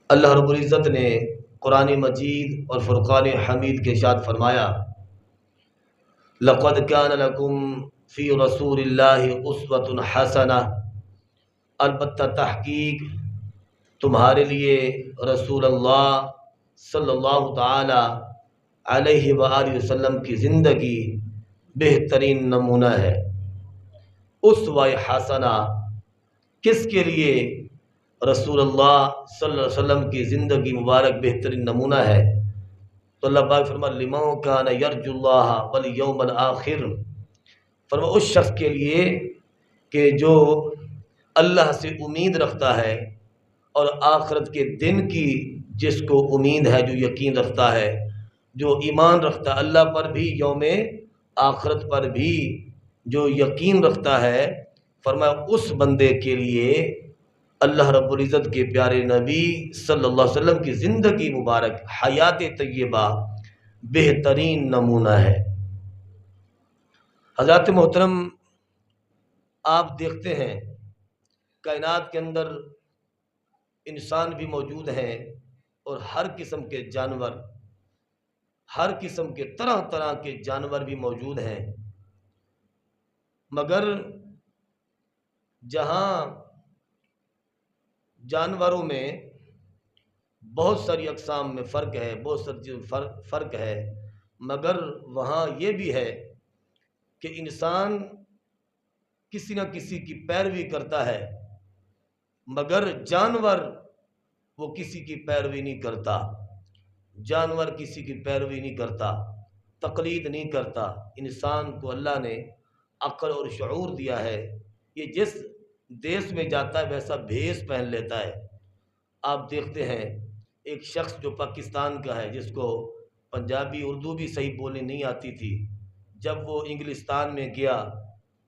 اللہ رب العزت نے قرآن مجید اور فرقان حمید کے ارشاد فرمایا، لقد كان لكم فی رسول اللہ اسوۃ حسنہ، البتہ تحقیق تمہارے لیے رسول اللہ صلی اللہ تعالی علیہ وآلہ وسلم کی زندگی بہترین نمونہ ہے۔ اسوہ حسنہ کس کے لیے رسول اللہ صلی اللہ علیہ وسلم کی زندگی مبارک بہترین نمونہ ہے؟ تو اللہ پاک فرما لمن کان یرجو اللہ والیوم الآخر، فرما اس شخص کے لیے کہ جو اللہ سے امید رکھتا ہے اور آخرت کے دن کی جس کو امید ہے، جو یقین رکھتا ہے، جو ایمان رکھتا ہے اللہ پر بھی، یوم آخرت پر بھی جو یقین رکھتا ہے، فرمایا اس بندے کے لیے اللہ رب العزت کے پیارے نبی صلی اللہ علیہ وسلم کی زندگی مبارک حیات طیبہ بہترین نمونہ ہے۔ حضرات محترم، آپ دیکھتے ہیں کائنات کے اندر انسان بھی موجود ہیں اور ہر قسم کے جانور، ہر قسم کے طرح طرح کے جانور بھی موجود ہیں، مگر جہاں جانوروں میں بہت ساری اقسام میں فرق ہے، بہت ساری فرق ہے، مگر وہاں یہ بھی ہے کہ انسان کسی نہ کسی کی پیروی کرتا ہے، مگر جانور وہ کسی کی پیروی نہیں کرتا، جانور کسی کی پیروی نہیں کرتا، تقلید نہیں کرتا۔ انسان کو اللہ نے عقل اور شعور دیا ہے، یہ جس دیس میں جاتا ہے ویسا بھیس پہن لیتا ہے۔ آپ دیکھتے ہیں ایک شخص جو پاکستان کا ہے، جس کو پنجابی اردو بھی صحیح بولنی نہیں آتی تھی، جب وہ انگلستان میں گیا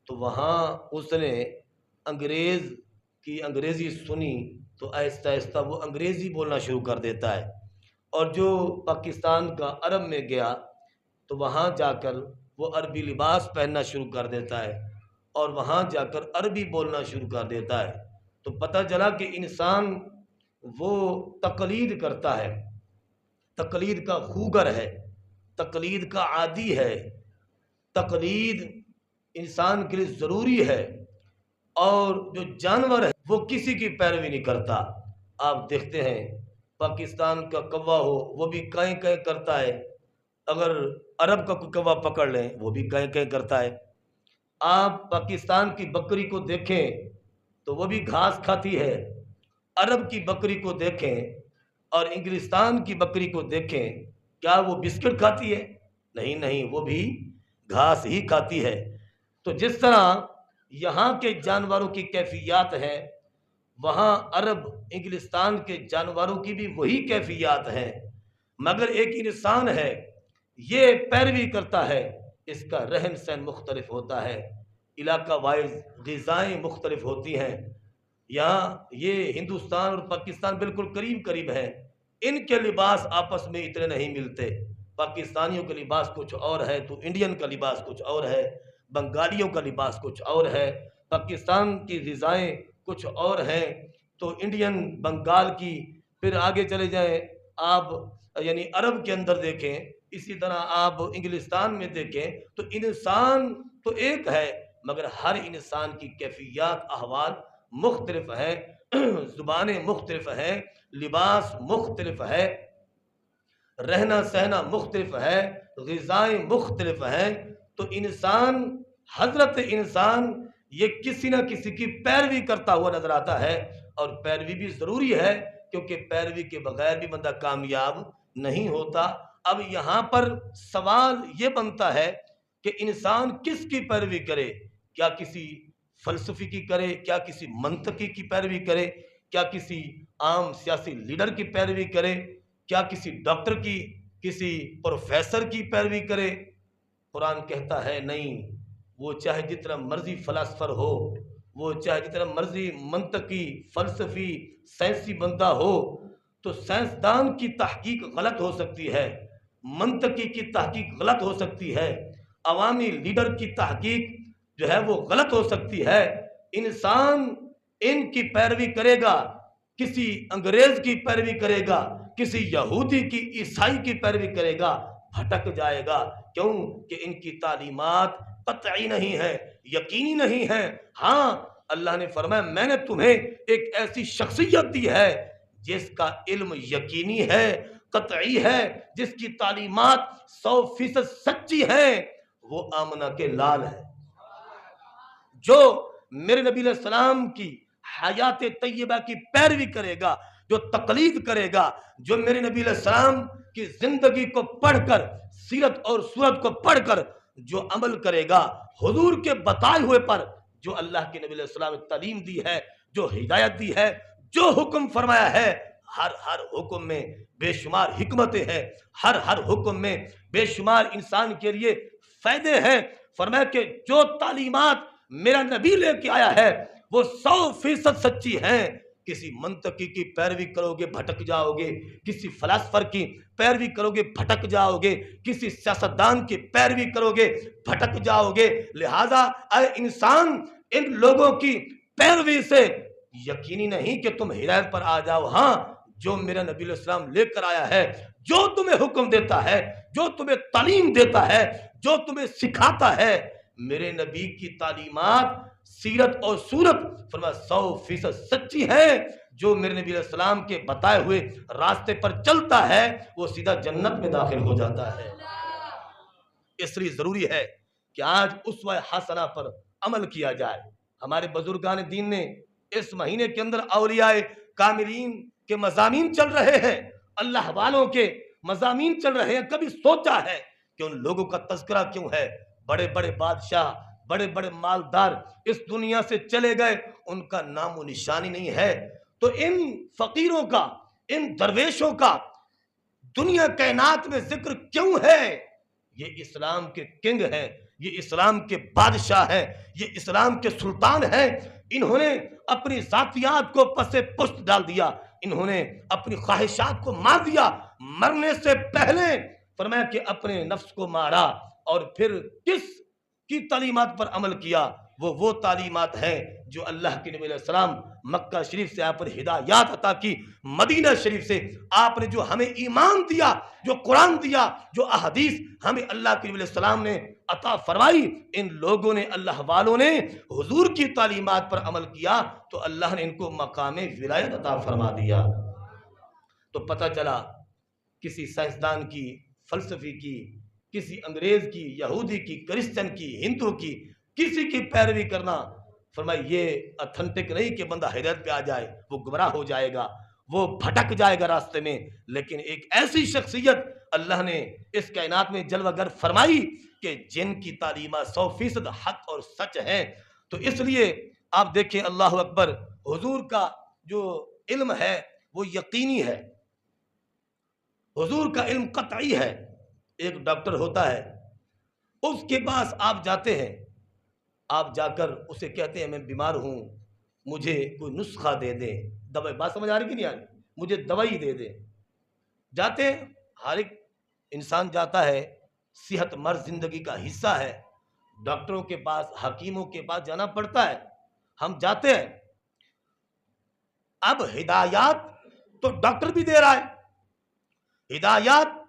تو وہاں اس نے انگریز کی انگریزی سنی تو آہستہ آہستہ وہ انگریزی بولنا شروع کر دیتا ہے، اور جو پاکستان کا عرب میں گیا تو وہاں جا کر وہ عربی لباس پہننا شروع کر دیتا ہے اور وہاں جا کر عربی بولنا شروع کر دیتا ہے۔ تو پتہ چلا کہ انسان وہ تقلید کرتا ہے، تقلید کا خوگر ہے، تقلید کا عادی ہے، تقلید انسان کے لیے ضروری ہے، اور جو جانور ہے وہ کسی کی پیروی نہیں کرتا۔ آپ دیکھتے ہیں پاکستان کا کوا ہو وہ بھی کائیں کائیں کرتا ہے، اگر عرب کا کوئی کوا پکڑ لیں وہ بھی کائیں کائیں کرتا ہے۔ آپ پاکستان کی بکری کو دیکھیں تو وہ بھی گھاس کھاتی ہے، عرب کی بکری کو دیکھیں اور انگلستان کی بکری کو دیکھیں، کیا وہ بسکٹ کھاتی ہے؟ نہیں، وہ بھی گھاس ہی کھاتی ہے۔ تو جس طرح یہاں کے جانوروں کی کیفیات ہیں، وہاں عرب انگلستان کے جانوروں کی بھی وہی کیفیات ہیں، مگر ایک انسان ہے یہ پیروی کرتا ہے، اس کا رہن سہن مختلف ہوتا ہے، علاقہ وائز غذائیں مختلف ہوتی ہیں۔ یہاں یہ ہندوستان اور پاکستان بالکل قریب قریب ہیں، ان کے لباس آپس میں اتنے نہیں ملتے، پاکستانیوں کا لباس کچھ اور ہے تو انڈین کا لباس کچھ اور ہے، بنگالیوں کا لباس کچھ اور ہے، پاکستان کی غذائیں کچھ اور ہیں تو انڈین بنگال کی، پھر آگے چلے جائیں آپ یعنی عرب کے اندر دیکھیں، اسی طرح آپ انگلستان میں دیکھیں، تو انسان تو ایک ہے مگر ہر انسان کی کیفیات احوال مختلف ہیں، زبانیں مختلف ہیں، لباس مختلف ہے، رہنا سہنا مختلف ہے، غذائیں مختلف ہیں۔ تو انسان، حضرت انسان یہ کسی نہ کسی کی پیروی کرتا ہوا نظر آتا ہے، اور پیروی بھی ضروری ہے کیونکہ پیروی کے بغیر بھی بندہ کامیاب نہیں ہوتا۔ اب یہاں پر سوال یہ بنتا ہے کہ انسان کس کی پیروی کرے؟ کیا کسی فلسفی کی کرے؟ کیا کسی منطقی کی پیروی کرے؟ کیا کسی عام سیاسی لیڈر کی پیروی کرے؟ کیا کسی ڈاکٹر کی، کسی پروفیسر کی پیروی کرے؟ قرآن کہتا ہے نہیں، وہ چاہے جتنا مرضی فلاسفر ہو، وہ چاہے جتنا مرضی منطقی فلسفی سائنسی بندہ ہو، تو سائنسدان کی تحقیق غلط ہو سکتی ہے، منطقی کی تحقیق غلط ہو سکتی ہے، عوامی لیڈر کی تحقیق جو ہے وہ غلط ہو سکتی ہے۔ انسان ان کی پیروی کرے گا، کسی انگریز کی پیروی کرے گا، کسی یہودی کی، عیسائی کی پیروی کرے گا، بھٹک جائے گا۔ کیوں کہ ان کی تعلیمات قطعی نہیں ہے، یقینی نہیں ہے۔ ہاں اللہ نے فرمایا میں نے تمہیں ایک ایسی شخصیت دی ہے جس کا علم یقینی ہے، قطعی ہے، جس کی تعلیمات 100% سچی ہیں، وہ آمنہ کے لال ہے۔ جو میرے نبی علیہ السلام کی حیات طیبہ کی پیروی کرے گا، جو تقلید کرے گا، جو میرے نبی علیہ السلام کی زندگی کو پڑھ کر، سیرت اور سورت کو پڑھ کر جو عمل کرے گا، حضور کے بتائے ہوئے پر جو اللہ کے نبی علیہ السلام نے تعلیم دی ہے، جو ہدایت دی ہے، جو حکم فرمایا ہے، ہر حکم میں بے شمار حکمتیں ہیں، ہر حکم میں بے شمار انسان کے لیے فائدے ہیں۔ فرمایا کہ جو تعلیمات میرا نبی لے کے آیا ہے وہ 100% سچی ہیں۔ کسی منطقی کی پیروی کرو گے بھٹک جاؤ گے، کسی فلاسفر کی پیروی کرو گے بھٹک جاؤ گے، کسی سیاستدان کی پیروی کرو گے بھٹک جاؤ گے۔ لہذا اے انسان، ان لوگوں کی پیروی سے یقینی نہیں کہ تم ہدایت پر آ جاؤ۔ ہاں جو میرا نبی علیہ السلام لے کر آیا ہے، جو تمہیں حکم دیتا ہے، جو تمہیں تعلیم دیتا ہے، جو تمہیں سکھاتا ہے، میرے نبی کی تعلیمات، سیرت اور سورت فرمایا 100% سچی ہے۔ جو میرے نبی علیہ السلام کے بتائے ہوئے راستے پر چلتا ہے وہ سیدھا جنت میں داخل ہو جاتا ہے۔ اس لیے ضروری ہے کہ آج اسوہ حسنہ پر عمل کیا جائے۔ ہمارے بزرگان دین نے اس مہینے کے اندر اولیاء کاملین کے مضامین چل رہے ہیں، اللہ والوں کے مضامین چل رہے ہیں۔ کبھی سوچا ہے کہ ان لوگوں کا تذکرہ کیوں ہے؟ بڑے بڑے بادشاہ، بڑے بڑے مالدار اس دنیا سے چلے گئے، ان کا نام و نشانی نہیں ہے۔ تو ان فقیروں کا، ان درویشوں کا دنیا کائنات میں ذکر کیوں ہے؟ یہ اسلام کے کنگ ہیں، یہ اسلام کے بادشاہ ہیں، یہ اسلام کے سلطان ہیں۔ انہوں نے اپنی ذاتیات کو پس پشت ڈال دیا، انہوں نے اپنی خواہشات کو مار دیا۔ مرنے سے پہلے فرمایا کہ اپنے نفس کو مارا، اور پھر کس کی تعلیمات پر عمل کیا؟ وہ تعلیمات ہیں جو اللہ کے نبی علیہ السلام مکہ شریف سے آپ پر ہدایات عطا کی، مدینہ شریف سے آپ نے جو ہمیں ایمان دیا، جو قرآن دیا، جو احادیث ہمیں اللہ کے نبی علیہ السلام نے عطا فرمائی، ان لوگوں نے، اللہ والوں نے حضور کی تعلیمات پر عمل کیا تو اللہ نے ان کو مقام ولایت عطا فرما دیا۔ تو پتہ چلا کسی سائنسدان کی، فلسفی کی، کسی انگریز کی، یہودی کی، کرسچن کی، ہندو کی، کسی کی پیروی کرنا فرمایا یہ اتھنٹک نہیں کہ بندہ ہدایت پہ آ جائے، وہ گمراہ ہو جائے گا، وہ بھٹک جائے گا راستے میں۔ لیکن ایک ایسی شخصیت اللہ نے اس کائنات میں جلوہ گر فرمائی کہ جن کی تعلیمات 100% حق اور سچ ہیں۔ تو اس لیے آپ دیکھیں، اللہ اکبر، حضور کا جو علم ہے وہ یقینی ہے، حضور کا علم قطعی ہے۔ ایک ڈاکٹر ہوتا ہے، اس کے پاس آپ جاتے ہیں، آپ جا کر اسے کہتے ہیں میں بیمار ہوں، مجھے کوئی نسخہ دے دیں، دوائی، بات سمجھ آ رہی کہ نہیں آ رہی؟ مجھے دوائی دے دیں۔ جاتے ہیں، ہر ایک انسان جاتا ہے، صحت مرض زندگی کا حصہ ہے، ڈاکٹروں کے پاس، حکیموں کے پاس جانا پڑتا ہے، ہم جاتے ہیں۔ اب ہدایات تو ڈاکٹر بھی دے رہا ہے، ہدایات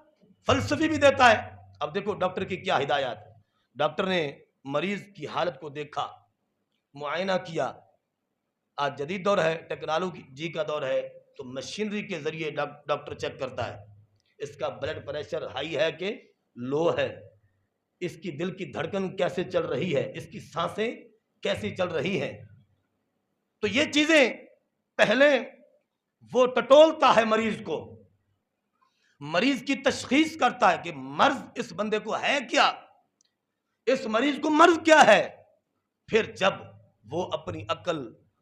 فلسفی بھی دیتا ہے۔ اب دیکھو ڈاکٹر کی کیا ہدایات، ڈاکٹر نے مریض کی حالت کو دیکھا، معائنہ کیا۔ آج جدید دور ہے، ٹیکنالوجی کا دور ہے، تو مشینری کے ذریعے ڈاکٹر چیک کرتا ہے اس کا بلڈ پریشر ہائی ہے کہ لو ہے، اس کی دل کی دھڑکن کیسے چل رہی ہے، اس کی سانسیں کیسی چل رہی ہیں۔ تو یہ چیزیں پہلے وہ ٹٹولتا ہے مریض کو، مریض کی تشخیص کرتا ہے کہ مرض اس بندے کو ہے کیا، اس مریض کو مرض کیا ہے۔ پھر جب وہ اپنی عقل،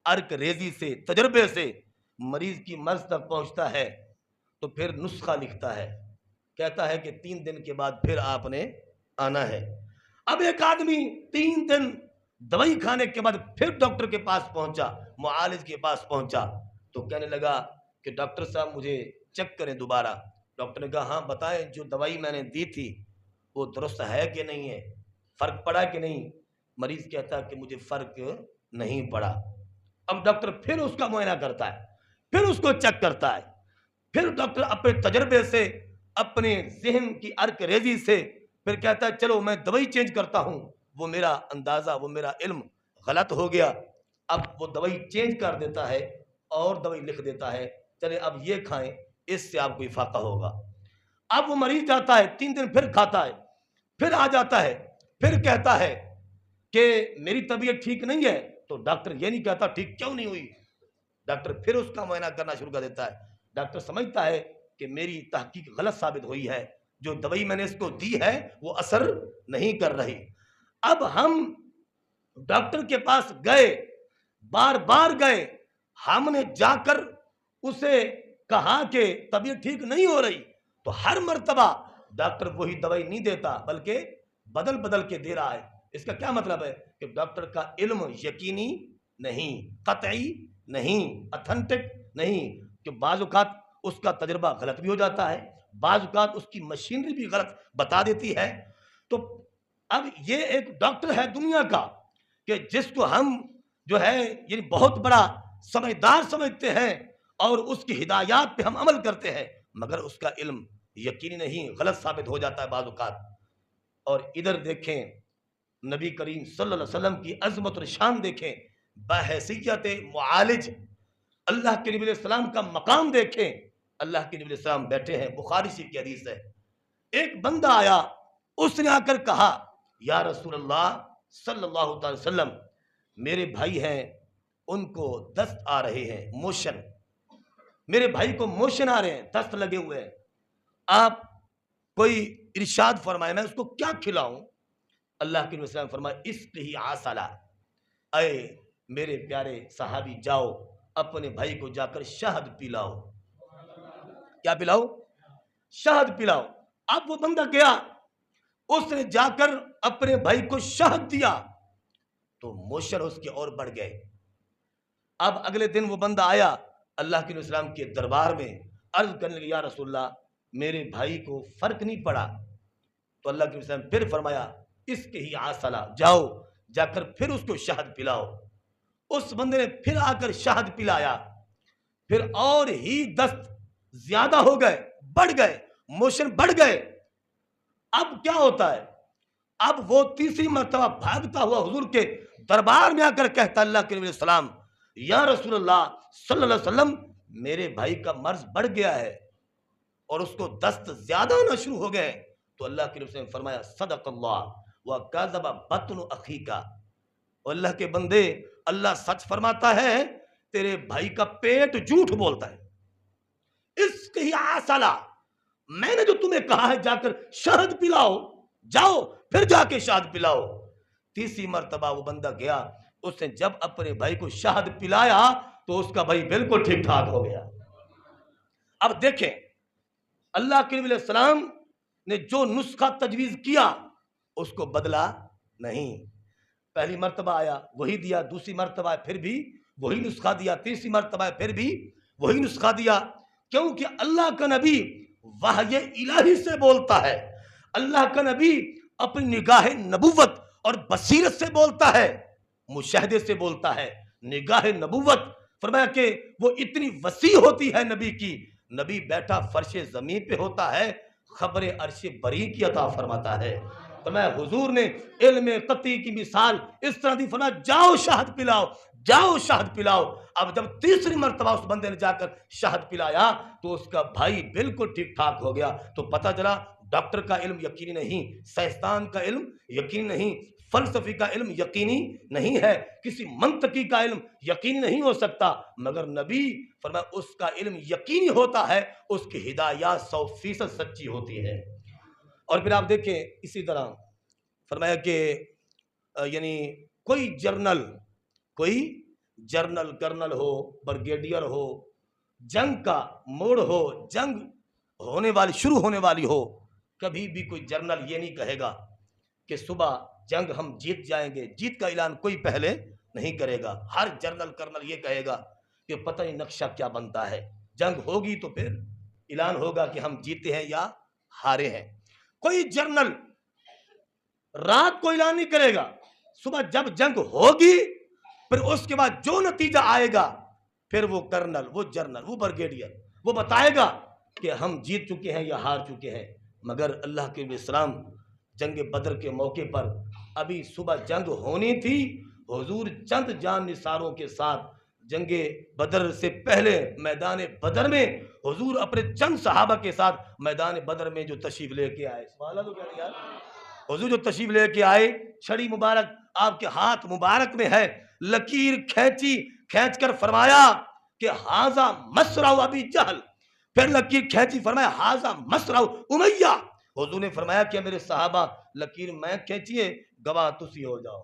ارک ریزی سے، تجربے سے مریض کی مرض تک پہنچتا ہے تو پھر نسخہ لکھتا ہے، کہتا ہے کہ 3 دن کے بعد پھر آپ نے آنا ہے۔ اب ایک آدمی 3 دن دوائی کھانے کے بعد پھر ڈاکٹر کے پاس پہنچا، معالج کے پاس پہنچا، تو کہنے لگا کہ ڈاکٹر صاحب مجھے چیک کریں دوبارہ۔ ڈاکٹر نے کہا ہاں بتائیں، جو دوائی میں نے دی تھی وہ درست ہے کہ نہیں ہے، فرق پڑا کہ نہیں؟ مریض کہتا ہے کہ مجھے فرق نہیں پڑا۔ اب ڈاکٹر پھر اس کا معائنہ کرتا ہے، پھر اس کو چیک کرتا ہے، پھر ڈاکٹر اپنے تجربے سے، اپنے ذہن کی ارک ریزی سے پھر کہتا ہے چلو میں دوائی چینج کرتا ہوں، وہ میرا اندازہ، وہ میرا علم غلط ہو گیا، اب وہ دوائی چینج کر دیتا ہے اور دوائی لکھ دیتا ہے، چلے اب یہ کھائیں، اس سے آپ کو افاقہ ہوگا۔ اب وہ مریض جاتا ہے، 3 دن پھر کھاتا ہے، پھر آ جاتا ہے، پھر کہتا ہے کہ میری طبیعت ٹھیک نہیں ہے، تو ڈاکٹر یہ نہیں کہتا ٹھیک کیوں نہیں ہوئی، ڈاکٹر پھر اس کا معائنہ کرنا شروع کر دیتا ہے، ڈاکٹر سمجھتا ہے کہ میری تحقیق غلط ثابت ہوئی ہے، جو دوائی میں نے اس کو دی ہے وہ اثر نہیں کر رہی۔ اب ہم ڈاکٹر کے پاس گئے، بار بار گئے، ہم نے جا کر اسے کہا کہ طبیعت ٹھیک نہیں ہو رہی، تو ہر مرتبہ ڈاکٹر وہی دوائی نہیں دیتا بلکہ بدل بدل کے دے رہا ہے۔ اس کا کیا مطلب ہے کہ ڈاکٹر کا علم یقینی نہیں، قطعی نہیں، اتھنٹک نہیں، کہ بعض اوقات اس کا تجربہ غلط بھی ہو جاتا ہے، بعض اوقات اس کی مشینری بھی غلط بتا دیتی ہے۔ تو اب یہ ایک ڈاکٹر ہے دنیا کا کہ جس کو ہم جو ہے یعنی بہت بڑا سمجھدار سمجھتے ہیں اور اس کی ہدایات پہ ہم عمل کرتے ہیں، مگر اس کا علم یقینی نہیں، غلط ثابت ہو جاتا ہے بعض اوقات۔ اور ادھر دیکھیں نبی کریم صلی اللہ علیہ وسلم کی عظمت اور شان دیکھیں، بحیثیت معالج اللہ کے نبی علیہ السلام کا مقام دیکھیں۔ اللہ کے نبی علیہ السلام بیٹھے ہیں، بخاری شریف کی حدیث ہے، ایک بندہ آیا، اس نے آ کر کہا یا رسول اللہ صلی اللہ تعالی وسلم، میرے بھائی ہیں ان کو دست آ رہے ہیں، موشن، میرے بھائی کو موشن آ رہے ہیں، دست لگے ہوئے ہیں، آپ کوئی ارشاد فرمائے میں اس کو کیا کھلاؤں؟ اللہ کے نبی صلی اللہ علیہ وسلم فرمایا اسقہ عسلا، اے میرے پیارے صحابی جاؤ اپنے بھائی کو جا کر شہد پلاؤ۔ کیا پلاؤ؟ شہد پلاؤ۔ اب وہ بندہ گیا، اس نے جا کر اپنے بھائی کو شہد دیا تو موشن اس کے اور بڑھ گئے۔ اب اگلے دن وہ بندہ آیا اللہ کے نبی صلی اللہ علیہ وسلم کے دربار میں، عرض کرنے لگا یا رسول اللہ میرے بھائی کو فرق نہیں پڑا، تو اللہ کے نبی صلی اللہ علیہ وسلم پھر فرمایا اس کے ہی عسلا، جاؤ جا کر پھر اس کو شہد پلاؤ۔ اس بندے نے پھر آ کر شہد پلایا، پھر اور ہی دست زیادہ ہو گئے، بڑھ گئے، موشن بڑھ گئے۔ اب کیا ہوتا ہے؟ اب وہ تیسری مرتبہ بھاگتا ہوا حضور کے دربار میں آ کر کہتا اللہ کے نبی علیہ السلام یا رسول اللہ صلی اللہ علیہ وسلم میرے بھائی کا مرض بڑھ گیا ہے اور اس کو دست زیادہ ہونا شروع ہو گئے۔ تو اللہ کے نبی نے فرمایا صدق اللہ وکذب بطن اخیک، اور اللہ کے بندے اللہ سچ فرماتا ہے، تیرے بھائی کا پیٹ جھوٹ بولتا ہے۔ اس کے عسلا، میں نے جو تمہیں کہا ہے جا کر شہد پلاؤ، جاؤ پھر جا کے شہد پلاؤ۔ تیسری مرتبہ وہ بندہ گیا، اس نے جب اپنے بھائی کو شہد پلایا تو اس کا بھائی بالکل ٹھیک ٹھاک ہو گیا۔ اب دیکھیں اللہ کے نبی علیہ السلام نے جو نسخہ تجویز کیا اس کو بدلا نہیں، پہلی مرتبہ آیا وہی دیا، دوسری مرتبہ پھر بھی وہی نسخہ دیا، تیسری مرتبہ پھر بھی وہی نسخہ دیا، کیونکہ اللہ کا نبی وحی الہی سے بولتا ہے، اللہ کا نبی اپنی نگاہ نبوت اور بصیرت سے بولتا ہے، مشاہدے سے بولتا ہے۔ نگاہ نبوت فرمایا کہ وہ اتنی وسیع ہوتی ہے نبی کی، نبی بیٹھا فرش زمین پہ ہوتا ہے، خبر عرش بری کی عطا فرماتا ہے۔ فرمایا حضور نے علم قطعی کی مثال اس طرح دی، فرمایا جاؤ شہد پلاؤ، جاؤ شہد پلاؤ۔ اب جب تیسری مرتبہ اس بندے نے جا کر شہد پلایا تو اس کا بھائی بالکل ٹھیک ٹھاک ہو گیا۔ تو پتہ چلا ڈاکٹر کا علم یقینی نہیں، سائنسدان کا علم یقینی نہیں، فلسفی کا علم یقینی نہیں ہے، کسی منطقی کا علم یقینی نہیں ہو سکتا، مگر نبی فرمایا اس کا علم یقینی ہوتا ہے، اس کی ہدایات 100% سچی ہوتی ہے۔ اور پھر آپ دیکھیں اسی طرح فرمایا کہ یعنی کوئی جرنل کرنل ہو، برگیڈیئر ہو، جنگ کا موڑ ہو، جنگ شروع ہونے والی ہو، کبھی بھی کوئی جرنل یہ نہیں کہے گا کہ صبح جنگ ہم جیت جائیں گے، جیت کا اعلان کوئی پہلے نہیں کرے گا۔ ہر جرنل کرنل یہ کہے گا کہ پتہ نہیں نقشہ کیا بنتا ہے، جنگ ہوگی تو پھر اعلان ہوگا کہ ہم جیتے ہیں یا ہارے ہیں۔ کوئی جرنل رات کو اعلان نہیں کرے گا، صبح جب جنگ ہوگی پھر اس کے بعد جو نتیجہ آئے گا پھر وہ کرنل، وہ جنرل، وہ بریگیڈیئر، وہ بتائے گا کہ ہم جیت چکے ہیں یا ہار چکے ہیں۔ مگر اللہ کے اسلام جنگ بدر کے موقع پر ابھی صبح جنگ ہونی تھی، حضور چند جان نثاروں کے ساتھ جنگ بدر سے پہلے میدان بدر میں حضور اپنے چند صحابہ کے ساتھ میدان بدر میں جو تشریف لے کے آئے، سبحان اللہ تو کہہ رہے یار، حضور جو تشریف لے کے آئے، چھڑی مبارک آپ کے ہاتھ مبارک میں ہے، لکیر کھینچ کر فرمایا کہ ہاذا مسرع ابی جہل، پھر لکیر کھینچی فرمایا ہاذا مسرع امیہ۔ حضور نے فرمایا کہ میرے صحابہ لکیر میں کھینچیے، گواہ تسی ہو جاؤ،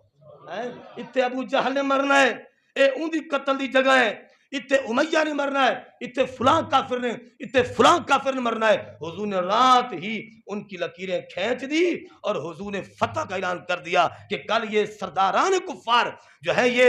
اتنے ابو جہل نے مرنا ہے، اے اون دی قتل دی جگہ ہے، اتنے امیہ نے مرنا ہے، اتنے فلاں کافر نے مرنا ہے۔ حضور نے رات ہی ان کی لکیریں کھینچ دی اور حضور نے فتح کا اعلان کر دیا کہ کل یہ سرداران کفار جو ہے یہ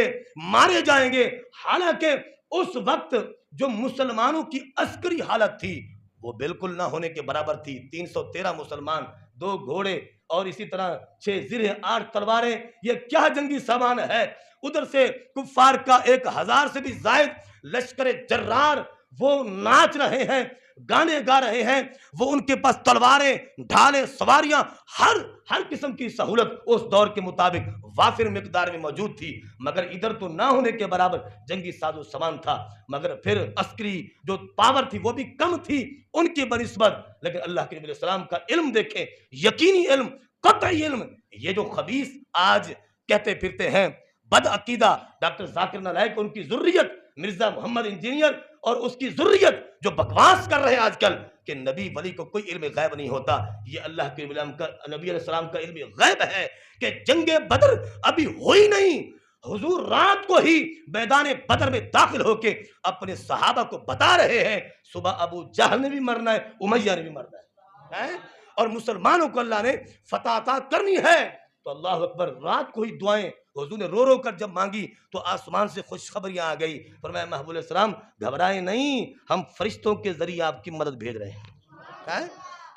مارے جائیں گے۔ حالانکہ اس وقت جو مسلمانوں کی عسکری حالت تھی وہ بالکل نہ ہونے کے برابر تھی، 313 مسلمان، 2 گھوڑے اور اسی طرح 6 زرہیں، 8 تلواریں، یہ کیا جنگی سامان ہے۔ ادھر سے کفار کا 1000 سے بھی زائد لشکر جرار وہ ناچ رہے ہیں، گانے گا رہے ہیں، وہ ان کے پاس تلواریں، ڈھالیں، سواریاں، ہر قسم کی سہولت اس دور کے مطابق وافر مقدار میں موجود تھی، مگر ادھر تو نہ ہونے کے برابر جنگی ساز و سامان تھا، مگر پھر عسکری جو پاور تھی وہ بھی کم تھی ان کی بنسبت۔ لیکن اللہ کے نبی علیہ السلام کا علم دیکھیں، یقینی علم، قطعی علم۔ یہ جو خبیث آج کہتے پھرتے ہیں بد عقیدہ ڈاکٹر ذاکر نالائق، ان کی ذریت مرزا محمد انجینئر اور اس کی ذریت جو بکواس کر رہے ہیں آج کل کہ نبی ولی کو کوئی علم غیب نہیں ہوتا، یہ اللہ کے نبی علیہ السلام کا علم غیب ہے کہ جنگ بدر ابھی ہوئی نہیں، حضور رات کو ہی میدان بدر میں داخل ہو کے اپنے صحابہ کو بتا رہے ہیں صبح ابو جہل نے بھی مرنا ہے، امیہ نے بھی مرنا ہے، اور مسلمانوں کو اللہ نے فتح عطا کرنی ہے۔ تو اللہ اکبر، رات کو ہی دعائیں حضور نے رو رو کر جب مانگی تو آسمان سے خوشخبریاں آ گئی، فرمایا محبوب علیہ السلام گھبرائیں نہیں، ہم فرشتوں کے ذریعے آپ کی مدد بھیج رہے ہیں۔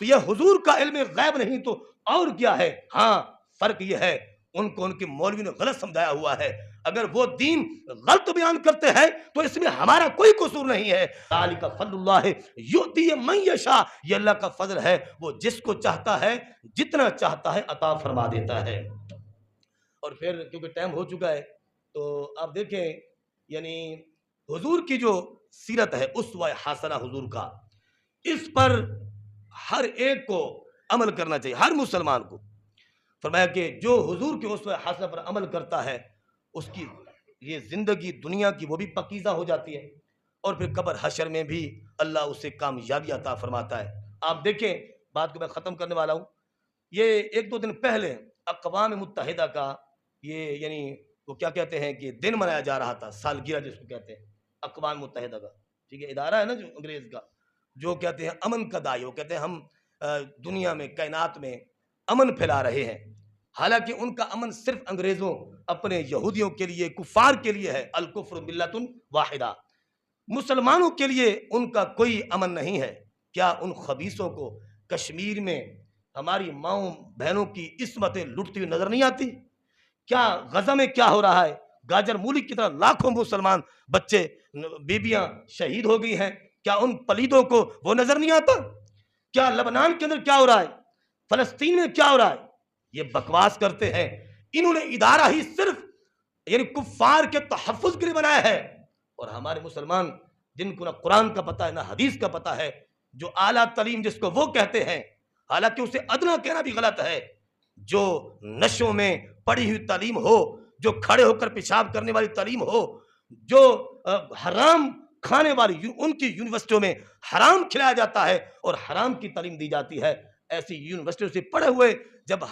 تو یہ حضور کا علم غیب نہیں تو اور کیا ہے؟ ہاں فرق یہ ہے ان کو ان کے مولوی نے غلط سمجھایا ہوا ہے، اگر وہ دین غلط بیان کرتے ہیں تو اس میں ہمارا کوئی قصور نہیں ہے۔ ذالک فضل اللہ یؤتی من یشاء، یہ اللہ کا فضل ہے، وہ جس کو چاہتا ہے جتنا چاہتا ہے عطا فرما دیتا ہے۔ اور پھر کیونکہ ٹائم ہو چکا ہے تو آپ دیکھیں، یعنی حضور کی جو سیرت ہے اسوہ حسنہ حضور کا، اس پر ہر ایک کو عمل کرنا چاہیے، ہر مسلمان کو۔ فرمایا کہ جو حضور کے اسوہ حسنہ پر عمل کرتا ہے اس کی یہ زندگی دنیا کی وہ بھی پاکیزہ ہو جاتی ہے، اور پھر قبر حشر میں بھی اللہ اسے کامیابی عطا فرماتا ہے۔ آپ دیکھیں، بات کو میں ختم کرنے والا ہوں، یہ 1-2 دن پہلے اقوام متحدہ کا یہ یعنی وہ کیا کہتے ہیں کہ دن منایا جا رہا تھا، سالگرہ جس کو کہتے ہیں، اقوام متحدہ کا، ٹھیک ہے، ادارہ ہے نا جو انگریز کا، جو کہتے ہیں امن کا داعی، وہ کہتے ہیں ہم دنیا میں کائنات میں امن پھیلا رہے ہیں، حالانکہ ان کا امن صرف انگریزوں اپنے یہودیوں کے لیے، کفار کے لیے ہے، الکفر ملت واحدہ، مسلمانوں کے لیے ان کا کوئی امن نہیں ہے۔ کیا ان خبیثوں کو کشمیر میں ہماری ماؤں بہنوں کی عصمتیں لٹتی ہوئی نظر نہیں آتی؟ کیا غزہ میں کیا ہو رہا ہے؟ گاجر مولی کی طرح لاکھوں مسلمان بچے، بیبیاں شہید ہو گئی ہیں، کیا ان پلیدوں کو وہ نظر نہیں آتا؟ کیا لبنان کے اندر کیا ہو رہا ہے؟ فلسطین میں کیا ہو رہا ہے؟ یہ بکواس کرتے ہیں۔ انہوں نے ادارہ ہی صرف یعنی کفار کے تحفظ کے لیے بنایا ہے، اور ہمارے مسلمان جن کو نہ قرآن کا پتہ ہے نہ حدیث کا پتہ ہے، جو اعلیٰ تعلیم جس کو وہ کہتے ہیں، حالانکہ اسے ادنا کہنا بھی غلط ہے، جو نشوں میں پڑھی ہوئی تعلیم ہو، جو کھڑے ہو کر پیشاب کرنے والی تعلیم ہو، جو حرام کھانے والی، ان کی یونیورسٹیوں میں حرام کھلایا جاتا ہے اور حرام کی تعلیم دی جاتی ہے، ایسی یونیورسٹیوں سے پڑھے ہوئے جب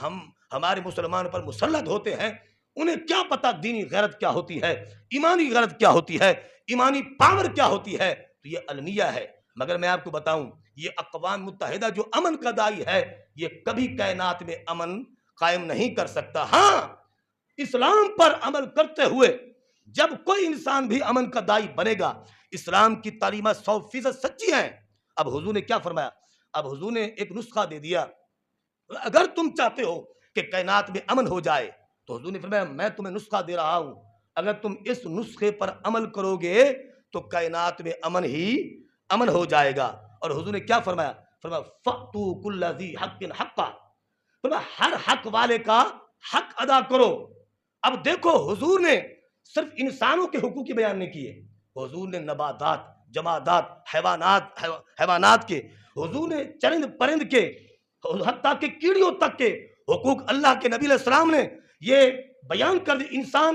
ہمارے مسلمان پر مسلط ہوتے ہیں، انہیں کیا پتا دینی غیرت کیا ہوتی ہے، ایمانی غیرت کیا ہوتی ہے، ایمانی پاور کیا ہوتی ہے، تو یہ المیہ ہے۔ مگر میں آپ کو بتاؤں، یہ اقوام متحدہ جو امن کا داعی ہے، یہ کبھی کائنات میں امن قائم نہیں کر سکتا۔ ہاں، اسلام پر عمل کرتے ہوئے جب کوئی انسان بھی امن کا داعی بنے گا، اسلام کی تعلیمات 100% سچی ہیں۔ اب حضور نے کیا فرمایا؟ اب حضور نے ایک نسخہ دے دیا، اگر تم چاہتے ہو کہ کائنات میں امن ہو جائے تو حضور نے فرمایا میں تمہیں نسخہ دے رہا ہوں، اگر تم اس نسخے پر عمل کرو گے تو کائنات میں امن ہی امن ہو جائے گا۔ اور حضور نے کیا فرمایا؟ فرمایا فَأْتُوا كُلَّ ذِي حَقٍّ حَقًّا، فرمایا ہر حق والے کا حق ادا کرو۔ اب دیکھو حضور نے صرف انسانوں کے حقوق بیان نہیں کیے، حضور نے نباتات، جمادات، حیوانات کے، حضور نے چرند پرند کے، حتیٰ کہ کیڑیوں تک کے حقوق اللہ کے نبی علیہ السلام نے یہ بیان کر دی۔ انسان،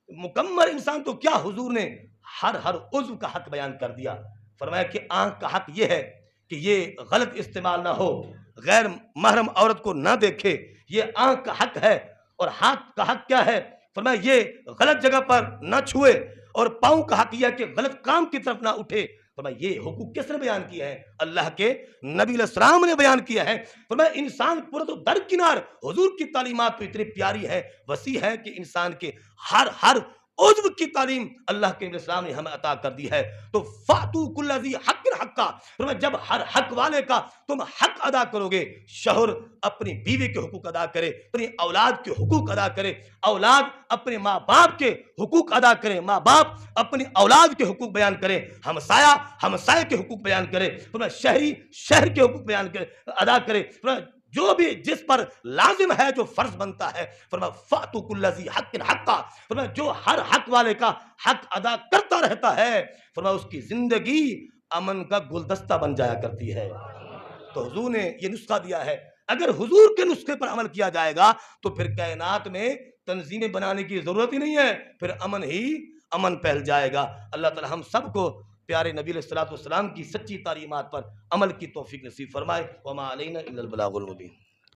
مکمل انسان تو کیا، حضور نے ہر عضو کا حق بیان کر دیا۔ فرمایا کہ آنکھ کا حق یہ ہے کہ یہ غلط استعمال نہ ہو، غیر محرم عورت کو نہ دیکھے، یہ آنکھ کا حق ہے۔ اور ہاتھ کا حق کیا ہے؟ فرمایا یہ غلط جگہ پر نہ چھوئے۔ اور پاؤں کا حق یہ ہے کہ غلط کام کی طرف نہ اٹھے۔ فرمایا یہ حقوق کس نے بیان کیا ہے؟ اللہ کے نبی علیہ السلام نے بیان کیا ہے۔ فرمایا انسان پورا تو درکنار، حضور کی تعلیمات تو اتنی پیاری ہے، وسیع ہے کہ انسان کے ہر عضو کی تعلیم اللہ کے اسلام نے ہمیں عطا کر دی ہے۔ تو فاتو کل ذی حق حقا، فرمایا جب ہر حق والے کا تم حق ادا کرو گے، شوہر اپنی بیوی کے حقوق ادا کرے، اپنی اولاد کے حقوق ادا کرے، اولاد اپنے ماں باپ کے حقوق ادا کرے، ماں باپ اپنی اولاد کے حقوق بیان کرے، ہمسایہ ہمسائے کے حقوق بیان کرے، فرمایا شہری شہر کے حقوق بیان کرے، ادا کرے، فرمایا جو بھی جس پر لازم ہے، جو فرض بنتا ہے، فرمایا فاتو کل ذی حق حقا، فرمایا جو ہر حق والے کا حق ادا کرتا رہتا ہے، فرمایا اس کی زندگی امن کا گلدستہ بن جایا کرتی ہے۔ تو حضور نے یہ نسخہ دیا ہے، اگر حضور کے نسخے پر عمل کیا جائے گا تو پھر کائنات میں تنظیمیں بنانے کی ضرورت ہی نہیں ہے، پھر امن ہی امن پھیل جائے گا۔ اللہ تعالی ہم سب کو پیارے نبی علیہ الصلوۃ والسلام کی سچی تعلیمات پر عمل کی توفیق نصیب فرمائے۔ وما علینا الا البلاغ المبین۔